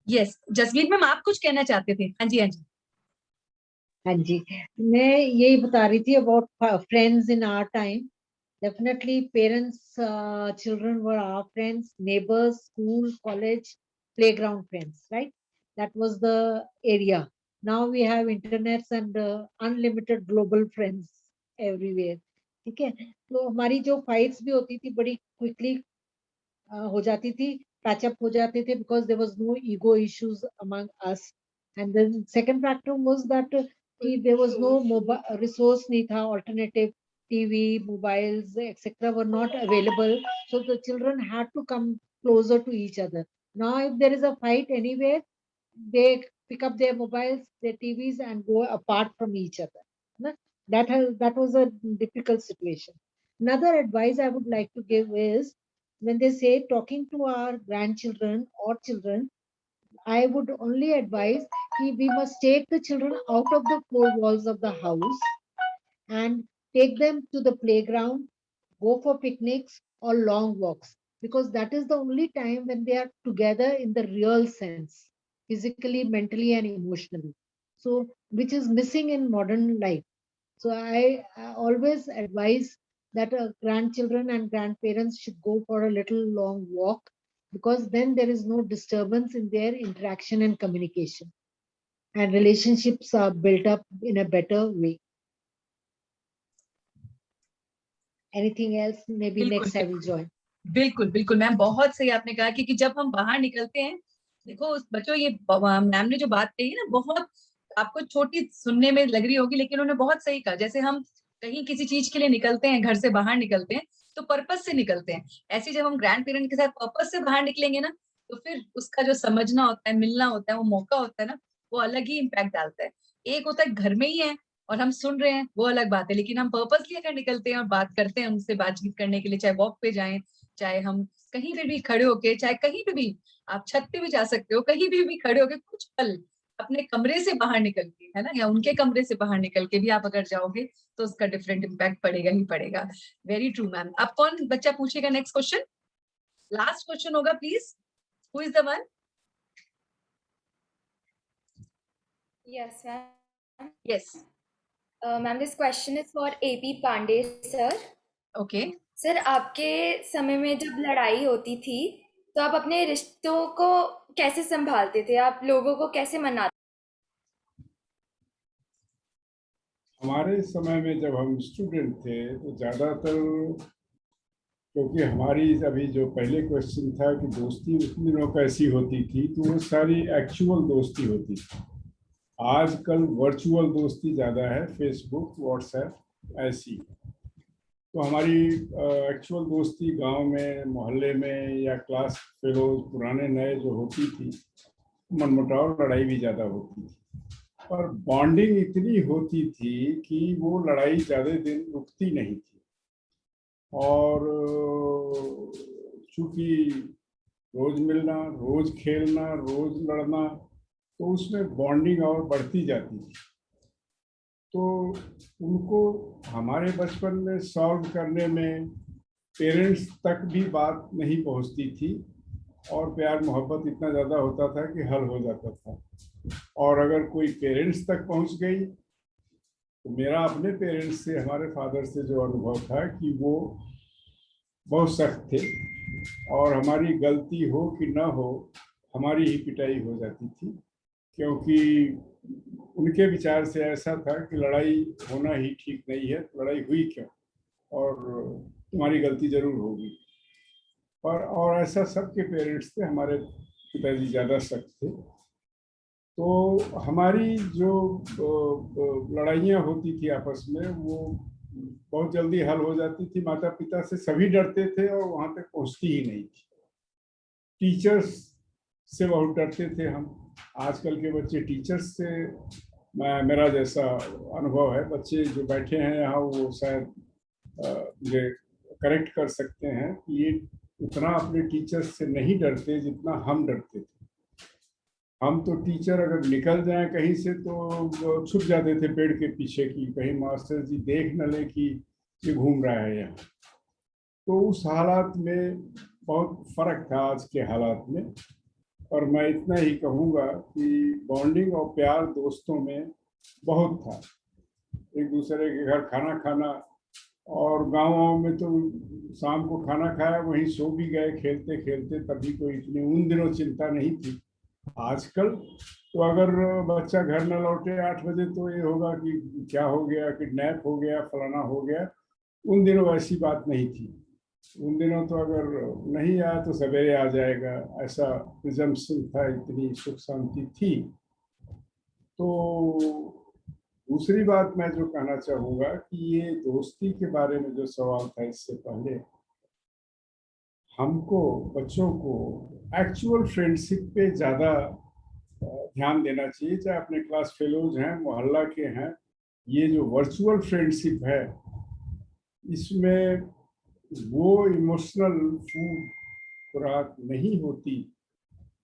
Yes, Jasvir ma'am आप कुछ कहना चाहते थे? हाँ जी, हाँ जी। हाँ जी, मैं यही बता रही थी about friends in our time. Definitely, parents, children were our friends, neighbors, school, college, playground friends, right? That was the area. Now we have internets and unlimited global friends everywhere. ठीक है, तो हमारी जो फाइट्स भी होती थी बड़ी quickly हो जाती थी, पैचअप हो जाते थे, because there was no ego issues among us. And then second factor was that there was no mobile resource नहीं था, alternative TV, mobiles, etc. were not available, so the children had to come closer to each other. Now if there is a fight anywhere, they pick up their mobiles, their TVs, and go apart from each other. Na? That was a difficult situation. Another advice I would like to give is, when they say talking to our grandchildren or children, I would only advise we must take the children out of the four walls of the house and take them to the playground, go for picnics or long walks, because that is the only time when they are together in the real sense, physically, mentally, and emotionally. So, which is missing in modern life. So, I always advise that grandchildren and grandparents should go for a little long walk, because then there is no disturbance in their interaction and communication, and relationships are built up in a better way. Anything else? Maybe बिल्कुल, next I will join. बिल्कुल बिल्कुल ma'am, बहुत सही आपने कहा कि जब हम बाहर निकलते हैं, देखो बच्चों, ये मैम ने जो बात कही ना, बहुत आपको छोटी सुनने में लग रही होगी, लेकिन उन्होंने बहुत सही कहा। जैसे हम कहीं किसी चीज के लिए निकलते हैं, घर से बाहर निकलते हैं, तो पर्पस से निकलते हैं। ऐसे जब हम ग्रैंड पेरेंट के साथ पर्पस से बाहर निकलेंगे ना, तो फिर उसका जो समझना होता है, मिलना होता है, वो मौका होता है ना, वो अलग ही इम्पैक्ट डालता है। एक होता है घर में ही है और हम सुन रहे हैं, वो अलग बात है, लेकिन हम पर्पसली अगर निकलते हैं और बात करते हैं उनसे, बातचीत करने के लिए, चाहे वॉक पे जाएं, चाहे हम कहीं पे भी खड़े होके, चाहे कहीं पे भी, आप छत पे भी जा सकते हो, कहीं भी खड़े होके कुछ पल अपने कमरे से बाहर निकल के, है ना, या उनके कमरे से बाहर निकल के भी आप अगर जाओगे तो उसका डिफरेंट इम्पैक्ट पड़ेगा ही पड़ेगा। Very true ma'am. अब कौन बच्चा पूछेगा नेक्स्ट क्वेश्चन? लास्ट क्वेश्चन होगा please. Who is the one? Yes, ma'am. Yes. Ma'am, this question is for AP Pandey, sir. Okay. Sir, आपके समय में जब लड़ाई होती थी, तो आप अपने रिश्तों को कैसे संभालते थे? आप लोगों को कैसे मनाते? हमारे समय में जब हम स्टूडेंट थे तो ज़्यादातर, क्योंकि हमारी अभी जो पहले क्वेश्चन था कि दोस्ती उस दिनों कैसी होती थी, तो वो सारी एक्चुअल दोस्ती होती थी। आजकल वर्चुअल दोस्ती ज़्यादा है, फेसबुक, व्हाट्सएप ऐसी। तो हमारी एक्चुअल दोस्ती गांव में, मोहल्ले में, या क्लास फेलोज पुराने नए जो होती थी, मनमुटाव लड़ाई भी ज़्यादा होती थी, पर बॉन्डिंग इतनी होती थी कि वो लड़ाई ज़्यादा दिन रुकती नहीं थी। और चूँकि रोज़ मिलना, रोज़ खेलना, रोज़ लड़ना, तो उसमें बॉन्डिंग और बढ़ती जाती थी। तो उनको हमारे बचपन में सॉल्व करने में पेरेंट्स तक भी बात नहीं पहुंचती थी, और प्यार मोहब्बत इतना ज़्यादा होता था कि हल हो जाता था। और अगर कोई पेरेंट्स तक पहुंच गई, तो मेरा अपने पेरेंट्स से, हमारे फादर से जो अनुभव था कि वो बहुत सख्त थे, और हमारी गलती हो कि ना हो, हमारी ही पिटाई हो जाती थी, क्योंकि उनके विचार से ऐसा था कि लड़ाई होना ही ठीक नहीं है, लड़ाई हुई क्यों, और तुम्हारी गलती जरूर होगी। और ऐसा सबके पेरेंट्स थे, हमारे पिताजी ज़्यादा सख्त थे। तो हमारी जो लड़ाइयाँ होती थी आपस में, वो बहुत जल्दी हल हो जाती थी। माता पिता से सभी डरते थे और वहाँ तक पहुँचती ही नहीं थी। टीचर्स से बहुत डरते थे हम। आजकल के बच्चे टीचर्स से, मेरा जैसा अनुभव है, बच्चे जो बैठे हैं यहाँ वो शायद मुझे करेक्ट कर सकते हैं कि ये उतना अपने टीचर्स से नहीं डरते जितना हम डरते थे। हम तो टीचर अगर निकल जाएं कहीं से तो छुप जाते थे पेड़ के पीछे, की कहीं मास्टर जी देख न ले कि ये घूम रहा है यहाँ। तो उस हालात में बहुत फर्क था आज के हालात में। और मैं इतना ही कहूँगा कि बॉन्डिंग और प्यार दोस्तों में बहुत था। एक दूसरे के घर खाना खाना, और गाँव में तो शाम को खाना खाया वहीं सो भी गए खेलते खेलते, तभी कोई इतनी उन दिनों चिंता नहीं थी। आजकल तो अगर बच्चा घर न लौटे 8 बजे तो ये होगा कि क्या हो गया, किडनैप हो गया, फलाना हो गया। उन दिनों ऐसी बात नहीं थी। उन दिनों तो अगर नहीं आया तो सवेरे आ जाएगा, ऐसा प्रिजम्पशन था, इतनी सुख शांति थी। तो दूसरी बात मैं जो कहना चाहूँगा कि ये दोस्ती के बारे में जो सवाल था इससे पहले, हमको बच्चों को एक्चुअल फ्रेंडशिप पे ज़्यादा ध्यान देना चाहिए, चाहे अपने क्लास फेलोज हैं, मोहल्ला के हैं। ये जो वर्चुअल फ्रेंडशिप है, इसमें वो इमोशनल फूड खुराक नहीं होती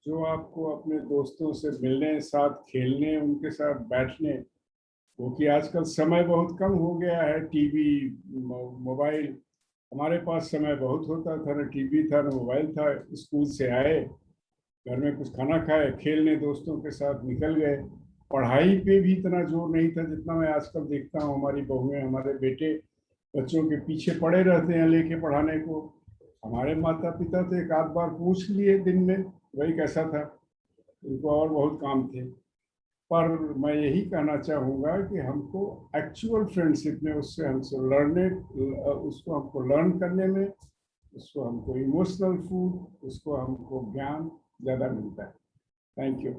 जो आपको अपने दोस्तों से मिलने, साथ खेलने, उनके साथ बैठने, क्योंकि आजकल समय बहुत कम हो गया है। टीवी, मोबाइल, हमारे पास समय बहुत होता था, न टीवी था न मोबाइल था। स्कूल से आए, घर में कुछ खाना खाए, खेलने दोस्तों के साथ निकल गए। पढ़ाई पे भी इतना जोर नहीं था जितना मैं आजकल देखता हूँ। हमारी बहुएं, हमारे बेटे बच्चों के पीछे पड़े रहते हैं लेके पढ़ाने को। हमारे माता पिता तो एक आध बार पूछ लिए दिन में, वही कैसा था, उनको और बहुत काम थे। पर मैं यही कहना चाहूँगा कि हमको एक्चुअल फ्रेंडशिप में उससे हमसे उसको हमको लर्न करने में, उसको हमको इमोशनल फूड, उसको हमको ज्ञान ज़्यादा मिलता है। Thank you.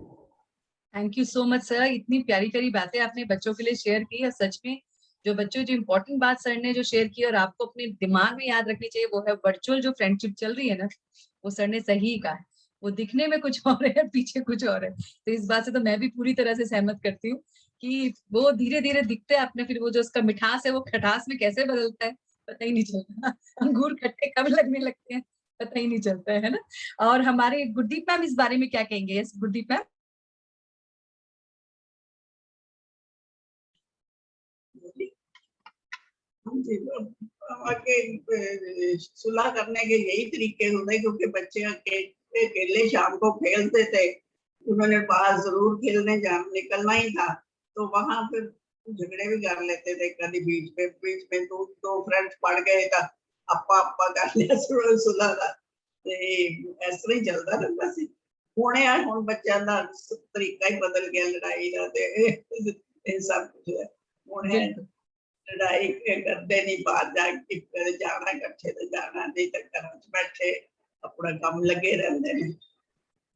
Thank you so much sir, इतनी प्यारी प्यारी बातें आपने बच्चों के लिए शेयर की। और सच में जो बच्चों जो इम्पोर्टेंट बात सर ने जो शेयर की और आपको अपने दिमाग में याद रखनी चाहिए, वो है वर्चुअल जो फ्रेंडशिप चल रही है ना, वो सर ने सही कहा है। वो दिखने में कुछ और है, पीछे कुछ और है। तो इस बात से तो मैं भी पूरी तरह से सहमत करती हूँ कि वो धीरे धीरे दिखते हैं अपने, फिर वो जो उसका मिठास है वो खटास में कैसे बदलता है पता ही नहीं चलता। अंगूर खट्टे कब लगने लगते हैं पता ही नहीं चलता है ना। और हमारे गुरदीप मैम इस बारे में क्या कहेंगे? Yes Gurdeep ma'am. हाँ जी, आगे सुलह करने के यही तरीके होते, क्योंकि बच्चे अकेले शाम को खेलते थे, उन्होंने बाहर जरूर खेलने निकलना ही था, तो वहां फिर झगड़े भी कर लेते थे। कभी बीच में दो फ्रेंड्स पड़ गए था, अपा अपा कर लिया, सुलह का इस तरह ही चलता रहता सी। हुण बच्चों का तरीका ही बदल गया लड़ाई का, ते सब कुछ है हुण लड़ाई करते नहीं, बाहर जाना इकट्ठे तो जाना, नहीं तो घर बैठे अपना काम लगे रहते हैं।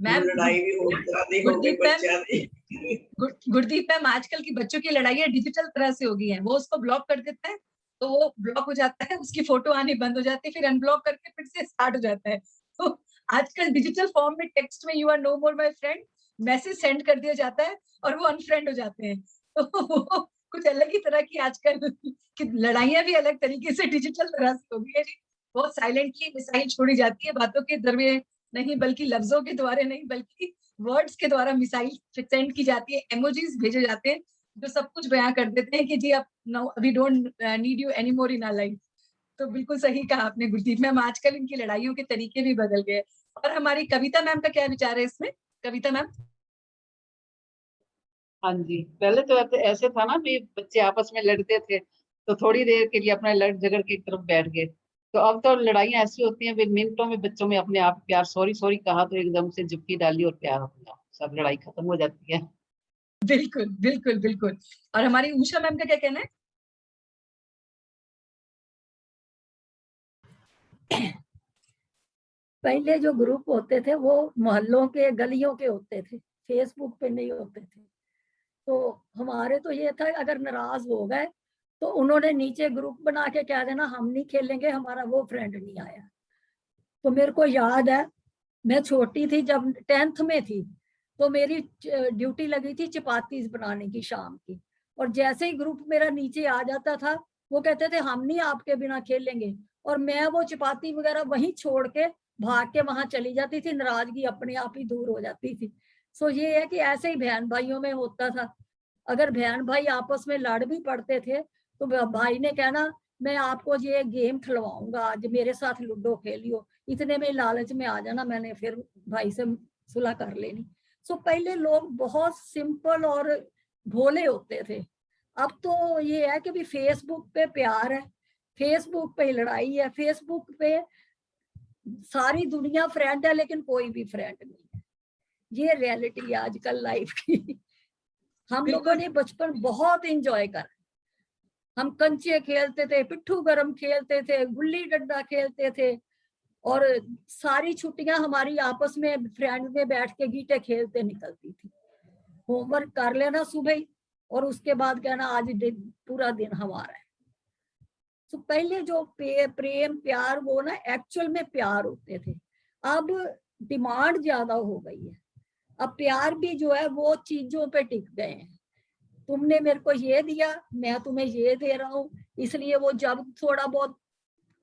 मैम लड़ाई भी हो गई गुरदीप मैम, बच्चों की। गुरदीप मैम आजकल की बच्चों की लड़ाइयाँ डिजिटल तरह से हो गई हैं। वो उसको ब्लॉक कर देता है तो वो ब्लॉक हो जाता है, उसकी फोटो आनी बंद हो जाती है, फिर अनब्लॉक करके फिर से स्टार्ट हो जाता है। तो आजकल डिजिटल फॉर्म में टेक्स्ट में you are no more my friend message send कर दिया जाता है और वो अनफ्रेंड हो जाते हैं। तो वो कुछ अलग ही तरह की आजकल की लड़ाइयाँ भी अलग तरीके से डिजिटल तरह से हो गई है जी। बहुत साइलेंटली मिसाइल छोड़ी जाती है, बातों के दरवे नहीं बल्कि लफ्जों के द्वारा नहीं बल्कि वर्ड्स के द्वारा मिसाइल सेंड की जाती है, इमोजीज भेजे जाते हैं जो सब कुछ बयां कर देते हैं कि जी अब no we don't need you anymore in our life. तो बिल्कुल सही कहा आपने गुरदीप मैम, आजकल इनकी लड़ाइयों के तरीके भी बदल गए। और हमारी कविता मैम का क्या विचार है इसमें? कविता मैम। हाँ जी, पहले तो ऐसे था ना भी बच्चे आपस में लड़ते थे तो थोड़ी देर के लिए अपना लड़ झगड़ के एक तरफ बैठ गए। तो अब तो लड़ाइयाँ ऐसी होती हैं मिनटों में बच्चों में अपने आप प्यार, सॉरी सॉरी कहा तो एकदम से जुप्पी डाली और प्यार हो गया, सब लड़ाई खत्म हो जाती है। बिल्कुल बिल्कुल बिल्कुल। और हमारी उषा मैम का क्या कहना है? पहले जो ग्रुप होते थे वो मोहल्लों के गलियों के होते थे, फेसबुक पे नहीं होते थे। तो हमारे तो ये था अगर नाराज हो गए तो उन्होंने नीचे ग्रुप बना के कह देना हम नहीं खेलेंगे, हमारा वो फ्रेंड नहीं आया। तो मेरे को याद है मैं छोटी थी जब 10th में थी तो मेरी ड्यूटी लगी थी चपाती बनाने की शाम की, और जैसे ही ग्रुप मेरा नीचे आ जाता था वो कहते थे हम नहीं आपके बिना खेलेंगे, और मैं वो चपाती वगैरह वहीं छोड़ के भाग के वहां चली जाती थी, नाराजगी अपने आप ही दूर हो जाती थी। सो ये है कि ऐसे ही बहन भाइयों में होता था, अगर बहन भाई आपस में लड़ भी पड़ते थे तो भाई ने कहना मैं आपको ये गेम खिलवाऊंगा, आज मेरे साथ लूडो खेलियो, इतने में लालच में आ जाना, मैंने फिर भाई से सुलह कर लेनी। सो पहले लोग बहुत सिंपल और भोले होते थे। अब तो ये है कि भी फेसबुक पे प्यार है, फेसबुक पे लड़ाई है, फेसबुक पे सारी दुनिया फ्रेंड है लेकिन कोई भी फ्रेंड नहीं है। ये रियलिटी है आजकल लाइफ की। हम लोगों ने बचपन बहुत एंजॉय करा। हम कंचे खेलते थे, पिट्ठू गरम खेलते थे, गुल्ली डंडा खेलते थे, और सारी छुट्टियां हमारी आपस में फ्रेंड में बैठ के गीटे खेलते निकलती थी। होमवर्क कर लेना सुबह ही, और उसके बाद कहना आज पूरा दिन हमारा है। तो पहले जो प्रेम प्यार वो ना एक्चुअल में प्यार होते थे। अब डिमांड ज्यादा हो गई है। अब प्यार भी जो है वो चीजों पे टिक गए हैं। तुमने मेरे को ये दिया, मैं तुम्हें ये दे रहा हूँ, इसलिए वो जब थोड़ा बहुत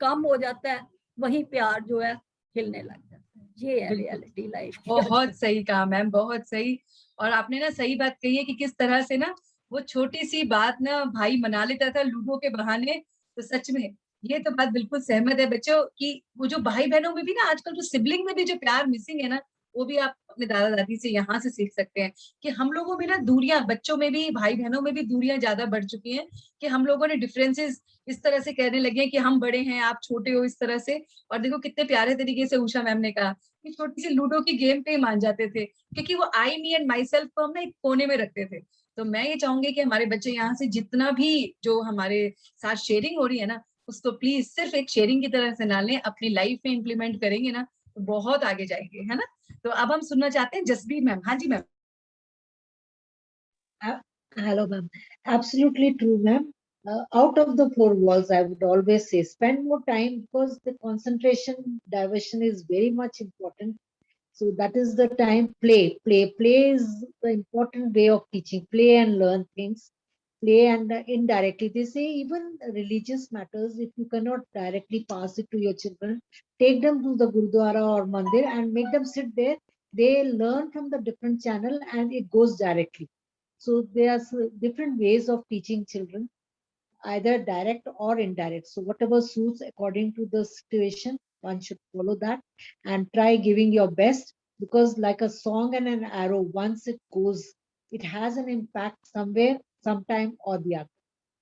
कम हो जाता है वही प्यार जो है हिलने लग जाता है। ये है रियलिटी लाइफ की। बहुत सही कहा मैम, बहुत सही। और आपने ना सही बात कही है कि किस तरह से ना वो छोटी सी बात ना भाई मना लेता था लूडो के बहाने। तो सच में ये तो बात बिल्कुल सहमत है बच्चों की। वो जो भाई बहनों में भी ना आजकल जो सिबलिंग में भी जो प्यार मिसिंग है ना, वो भी आप अपने दादा दादी से यहाँ से सीख सकते हैं कि हम लोगों में ना दूरियां, बच्चों में भी भाई बहनों में भी दूरियां ज्यादा बढ़ चुकी हैं कि हम लोगों ने डिफरेंसेस इस तरह से कहने लगे हैं कि हम बड़े हैं आप छोटे हो, इस तरह से। और देखो कितने प्यारे तरीके से उषा मैम ने कहा कि छोटी सी लूडो की गेम पे ही मान जाते थे, क्योंकि वो आई मी एंड माई सेल्फ को हम ना एक कोने में रखते थे। तो मैं ये चाहूंगी कि हमारे बच्चे यहाँ से जितना भी जो हमारे साथ शेयरिंग हो रही है ना, उसको प्लीज सिर्फ एक शेयरिंग की तरह से ना लें, अपनी लाइफ में इम्प्लीमेंट करेंगे ना तो बहुत आगे जाएंगे, है ना। तो अब हम सुनना चाहते हैं जसबीर मैम। हाँ जी ma'am. Hello, ma'am. Absolutely true, ma'am. Out of the four walls, I would always say spend more time because the concentration diversion is very much important. So that is the time. Play is the important way of teaching. Play and learn things. Play and indirectly. They say even religious matters, if you cannot directly pass it to your children, take them to the Gurdwara or Mandir and make them sit there. They learn from the different channel and it goes directly. So there are different ways of teaching children, either direct or indirect. So whatever suits according to the situation, one should follow that and try giving your best, because like a song and an arrow, once it goes, it has an impact somewhere, sometime or the other.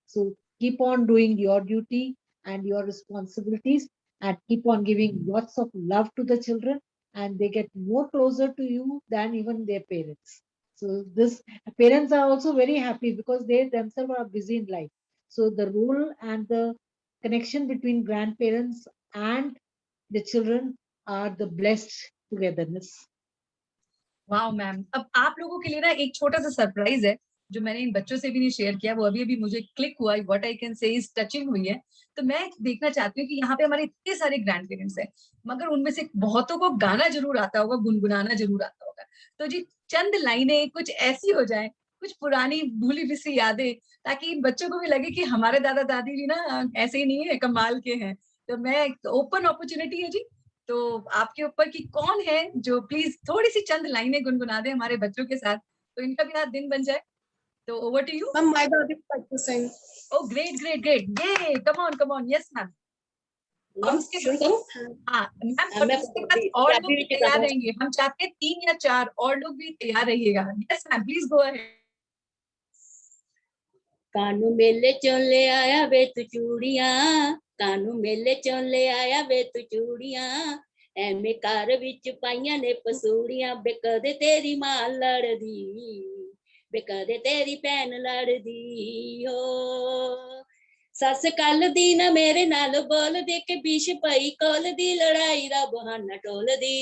So keep on doing your duty and your responsibilities and keep on giving lots of love to the children, and they get more closer to you than even their parents. So this parents are also very happy because they themselves are busy in life. So the role and the connection between grandparents and the children are the blessed togetherness. वाह ma'am. अब आप लोगों के लिए ना एक छोटा सा सरप्राइज है जो मैंने इन बच्चों से भी नहीं शेयर किया, वो अभी अभी मुझे क्लिक हुआ, what I can say is touching हुई है। तो मैं देखना चाहती हूँ कि यहाँ पे हमारे इतने सारे ग्रैंड पेरेंट्स हैं, मगर उनमें से बहुतों को गाना जरूर आता होगा, गुनगुनाना जरूर आता होगा। तो जी चंद लाइनें कुछ ऐसी हो जाए, कुछ पुरानी भूली बिसरी यादें, ताकि इन बच्चों को भी लगे कि हमारे दादा दादी भी ना ऐसे ही नहीं है, कमाल के हैं। तो मैं ओपन अपॉर्चुनिटी है जी, तो आपके ऊपर कि कौन है जो प्लीज थोड़ी सी चंद लाइनें गुनगुना दे हमारे बच्चों के साथ, तो इनका भी आज दिन बन जाए। तो over to you Ma'am, my daughter would like to sing. Oh great great great, ये कम ऑन यस मैम। और Ma'am, उसके शुरू करूं? हाँ मैम, और मैं उसके बाद और लोग भी पंजाबी तैयार रहेंगे। हम चाहते हैं 3 या 4 और लोग भी तैयार रहिएगा। Yes ma'am, please go ahead. कानू मेले चों ले आया वे तू चूड़ियां, कानू मेले चों ले आया वे तू चूड़ियां, एवें घर विच पाइयां ने पसूड़ियां, बे कदे तेरी मां लड़दी, बे कदे तेरी भैन लड़दी हो। सस कल दी ना मेरे नाल बोल दे के बिश पई कोल दी, लड़ाई दा बहाना टोल दी।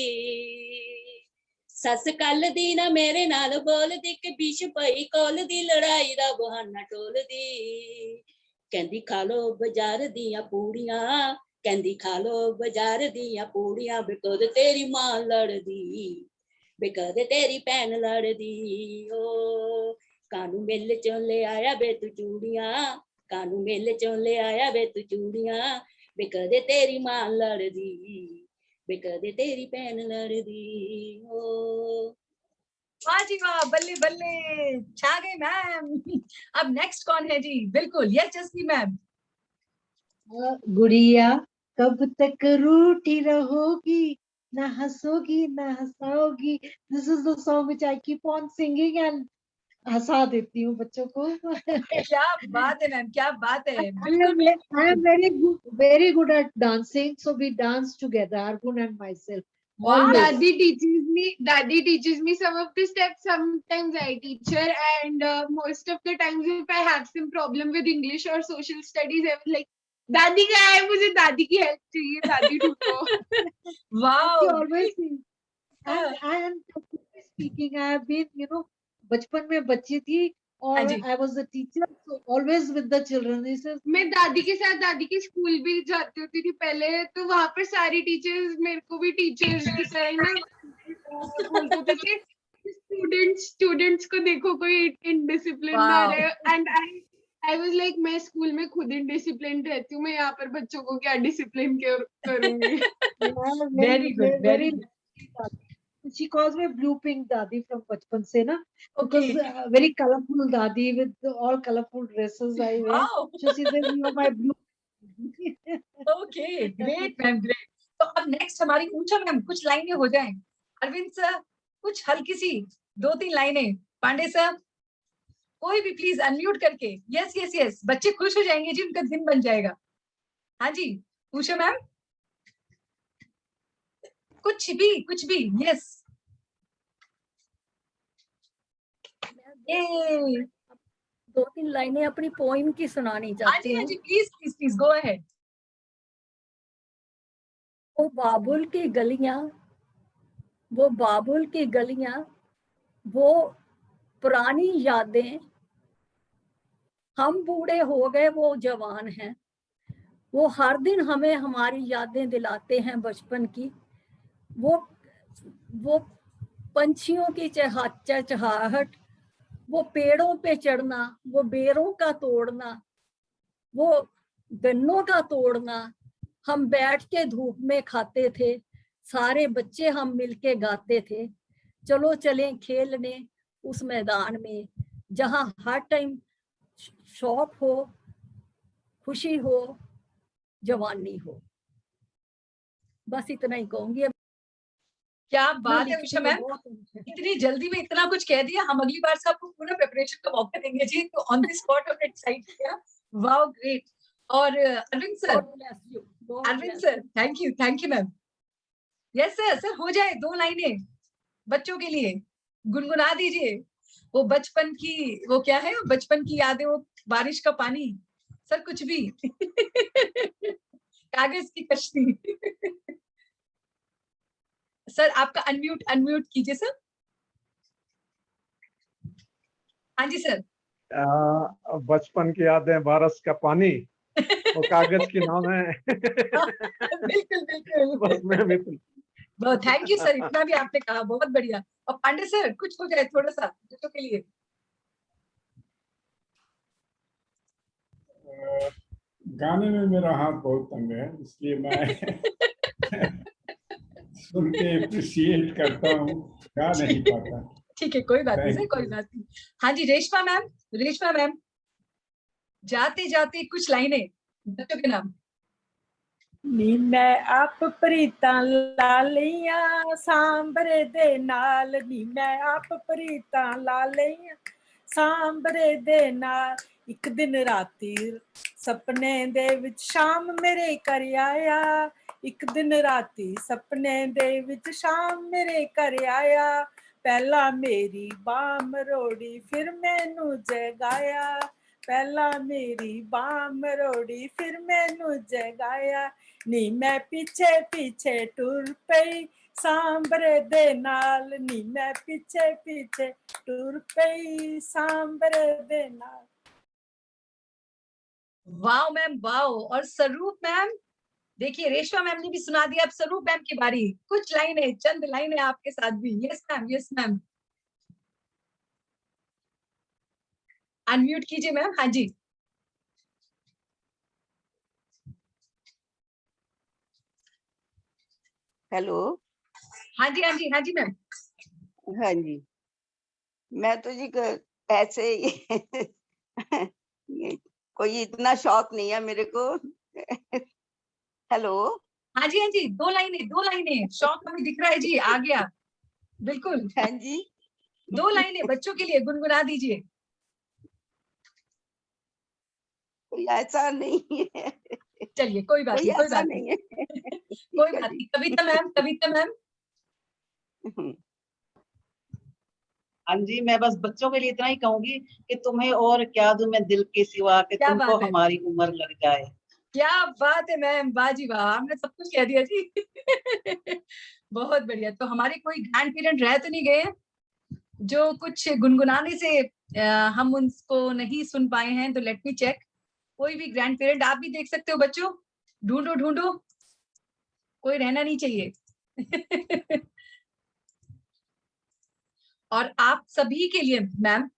सस कल दी ना मेरे नाल बोल दी के बिश पई कोल दी, लड़ाई दा बहाना टोल दी। कहंदी खा लो बाजार दियां पूड़ियां, कहंदी खा लो बाजार दियां पूड़ियां, बे कद तेरी मां लड़दी, बे कद तेरी भैन लड़दी ओ। कानू मेले चों ले आया बे तू चूड़ियां, कानू मेले चों ले आया बे तू चूड़ियां, बे कद तेरी मां लड़दी, बे कदे तेरी भैन लड़दी हो। वाह जी वाह, बल्ले बल्ले, छा गए मैम। अब नेक्स्ट कौन है जी? बिल्कुल यस जसवी मैम। गुड़िया कब तक रूठी रहोगी, ना हंसोगी ना हंसाओगी, this is the song which I keep on singing and हंसा देती हूँ बच्चों को। क्या बात है मैम, क्या बात है, I बिल्कुल I am very good at dancing, so we dance together, Argun and myself. Wow. Always. Daddy teaches me some of the steps. Sometimes I teach her, and most of the times if I have some problem with English or social studies, I was like, दादी क्या है, मुझे दादी की help चाहिए, दादी ढूंढो। wow. She always sings. And speaking, I have been, you know, बचपन में बच्ची थी हाँ और जी। I was a teacher, so always with the children. He says, मैं दादी के साथ दादी के स्कूल भी जाती होती थी पहले, तो वहां पर सारी टीचर्स मेरे को भी टीचर्स की तरह ना बोलते थे कि स्टूडेंट्स को देखो कोई इनडिसिप्लिन आ रहा है, एंड आई वाज लाइक मैं स्कूल में खुद इनडिसिप्लिन रहती हूँ, मैं यहाँ पर बच्चों को क्या डिसिप्लिन करूंगी। Very good, very good. She calls me Blue Pink Dadi from बचपन से ना, because Okay. very colorful Dadi with all colorful dresses I wear. Wow. So she says, you are my blue. Okay, great ma'am, great. तो अब next हमारी पूछो ma'am, कुछ लाइनें हो जाएं। अरविंद सर कुछ हल्की सी 2-3 लाइनें। पांडे सर कोई भी प्लीज अनम्यूट करके। यस यस यस, बच्चे खुश हो जाएंगे जी, उनका दिन बन जाएगा। हाँ जी पूछो मैम, कुछ भी। यस ये 2-3 लाइनें अपनी पोइम की सुनानी हाँ चाहती जी हाँ हूँ। जी, please please please go ahead. वो बाबुल की गलियां, वो बाबुल की गलियां, वो पुरानी यादें, हम बूढ़े हो गए वो जवान हैं, वो हर दिन हमें हमारी यादें दिलाते हैं बचपन की। वो पंछियों की चहचहाहट, वो पेड़ों पे चढ़ना, वो बेरों का तोड़ना, वो गन्नों का तोड़ना, हम बैठ के धूप में खाते थे, सारे बच्चे हम मिलके गाते थे, चलो चलें खेलने उस मैदान में जहां हर टाइम शौक हो, खुशी हो, जवानी हो। बस इतना ही कहूंगी। क्या बात है उषा मैम, इतनी जल्दी में इतना कुछ कह दिया। हम अगली बार से आपको पूरा प्रिपरेशन का मौका देंगे जी, तो on the spot of excite किया। Wow great. और Arvind sir thank you ma'am. Yes sir हो जाए 2 लाइनें बच्चों के लिए, गुनगुना दीजिए। वो बचपन की, वो क्या है, बचपन की यादें, वो बारिश का पानी, सर कुछ भी। कागज की कश्ती। सर आपका अनम्यूट कीजिए सर। हाँ जी सर। बचपन की यादें बारिश का पानी, वो कागज की नाव है। बिल्कुल बस मैं भी थैंक यू सर, इतना भी आपने कहा, बहुत बढ़िया। और पांडे सर कुछ हो जाए थोड़ा सा बच्चों के लिए। गाने में मेरा हाथ बहुत तंग है, इसलिए मैं सुन के अप्रिशिएट करता हूँ, गा नहीं पाता। ठीक है, कोई बात नहीं सर, कोई बात नहीं। हाँ जी रेशमा मैम, जाते जाते कुछ लाइनें बच्चों के नाम। नी मैं आप प्रीतां लालियां सांबरे दे नाल, नी मैं आप प्रीतां लालियां सांबरे दे नाल, एक दिन राती सपने दे विच शाम मेरे घर आया, एक दिन राती सपने दे विच शाम मेरे घर आया, पहला मेरी बाह मरोड़ी फिर मैनू जगाया, पहला मेरी बाह मरोड़ी फिर मैनू जगाया, नी मैं पीछे पीछे टुर पई सांबरे दे नाल, नी मैं पीछे पीछे टुर पई सांबरे दे नाल। Wow ma'am wow. और स्वरूप मैम, देखिए रेशमा मैम ने भी सुना दिया, अब स्वरूप मैम की बारी। कुछ लाइनें, चंद लाइनें आपके साथ भी। यस मैम अनम्यूट कीजिए मैम। हाँ जी हेलो। हाँ जी मैम। हाँ जी, मैं तो जी ऐसे ही कोई इतना शौक नहीं है मेरे को। हेलो हाँ जी, 2 लाइनें शौक हमें दिख रहा है जी, आ गया बिल्कुल। हाँ जी 2 लाइनें बच्चों के लिए गुनगुना दीजिए। कोई ऐसा नहीं है, चलिए कोई बात कोई नहीं, कोई ऐसा बात नहीं नहीं, है। कोई ठीक है बात जी। नहीं। कविता मैम हाँ जी, मैं बस बच्चों के लिए इतना ही कहूंगी कि तुम्हें और क्या दूं मैं दिल के सिवा, कि क्या तुमको बात है, हमारी उम्र लग जाए। क्या बात है मैम, वाह जी वाह, आपने सब कुछ कह दिया जी। बहुत बढ़िया। तो हमारे कोई ग्रैंड पेरेंट रह तो नहीं गए हैं जो कुछ गुनगुनाने से हम उनको नहीं सुन पाए हैं? तो लेट मी चेक। कोई भी ग्रैंड पेरेंट, आप भी देख सकते हो बच्चों, ढूंढो, कोई रहना नहीं चाहिए। और आप सभी के लिए मैम